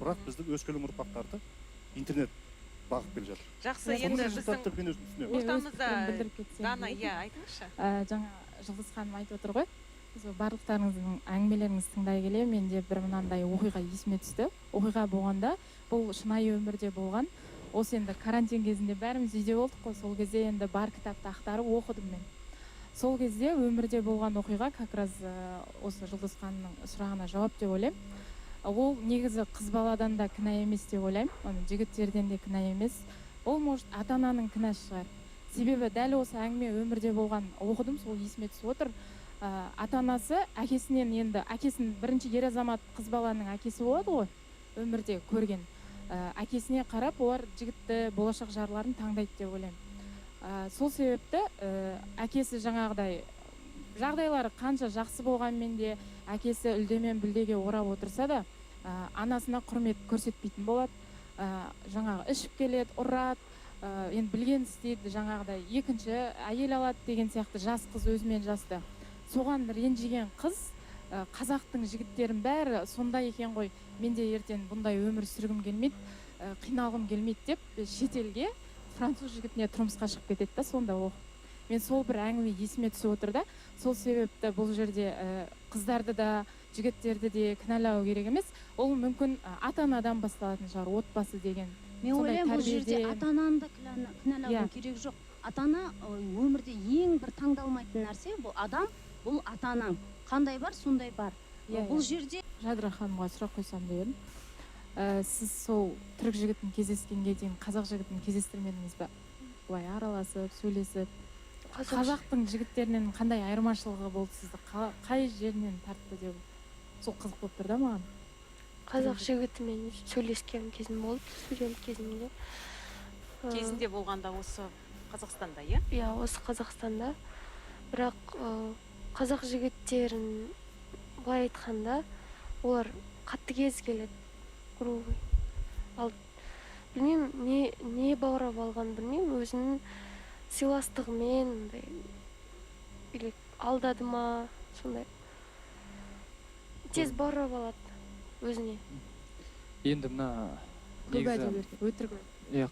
Бірақ біздің өскелең ұрпақтарды интернет бағып келе жатыр. Жақсы, енді біздің ортамызда Дана, айтыңызшы. Жаңа Жұлдыз ханым айтып отыр ғой. Барлықтарыңыздың әңгімелеріңізді тыңдай келе менде бір мынандай оқиға есіме түсті. Оқиға болғанда, бұл шынайы өмірде болған. Осы енді карантин кезінде бәріміз үйде болдық қой, сол кезде енді бар кітапты ақтарып оқыдым мен. Сол кезде өмірде болған оқиға как раз осы Жұлдыз ханымның сұрағына жауап деп ойлаймын. Ол негізі қыз баладан да кінә емес деп ойлаймын, жігіттерден де кінә емес. Ол может ата-ананың кінәсі шығар. Себебі дәл осы әңгіме өмірде болған оқыдым, сол есіме түсіп отыр. Ата-анасы әкесінен енді, әкесін бірінші ер азамат қыз баланың әкесі болады ғой, өмірде көрген. Әкесіне қарап, олар жігітті, болашақ жарларын таңдайды деп ойлаймын. Сол себепті әкесі жаңағыдай жағдайлары қанша жақсы болғанмен де әкесі үлдемен бүлдеге орап отырса да, анасына құрмет көрсетпейтін болады. Жаңағы ішіп келеді, ұрады, енді білген істейді, жаңағыдай екінші әйел алады деген сияқты жас қыз өзімен жасты. Соған ренжіген қыз, қазақтың жігіттерін бәрі сондай екен ғой, менде ертең бұндай өмір сүргім келмейді, қиналғым келмейді деп шетелге француз жігітіне тұрмысқа шығып кетеді да, сонда оқып. Мен сол бір әңгіме есіме түсіп отыр да, сол себепті бұл жерде қыздарды да, жігіттерді де кінәлау керек емес. Ол мүмкін ата-анадан басталатын шығар, отбасы деген. Мен ойлаймын, бұл жерде ата-ананы да кінәлаудың керек жоқ. Ата-ана өмірде ең бір таңдалмайтын нәрсе, бұл адам, бұл ата-анаң. Қандай бар, сондай бар. Бұл жерде Жадыра ханымға сұрақ қойсам деп едім. Сіз сол түрік жігітін кездескенге дейін қазақ жігітін кездестірмедіңіз бе? Былай араласып, сөйлесіп. Қазақтың жігіттерінен қандай айырмашылығы болды сізді? Қай жерінен тартты деп? Сол қызық болып тұр да маған. Қазақ жігітімен сөйлескен кезім болды, студент кезімде. Кезінде болғанда осы Қазақстанда, иә? Иә, осы Қазақстанда. Бірақ қазақ жігіттерін былай айтқанда, олар қатты кез келеді, грубый. Ал білмеймін, не баурап алған білмеймін, өзінің сыйластығымен, или алдады ма, сондай. Тез баурап алады өзіне. Енді мына Көп әдебиет, өтірік.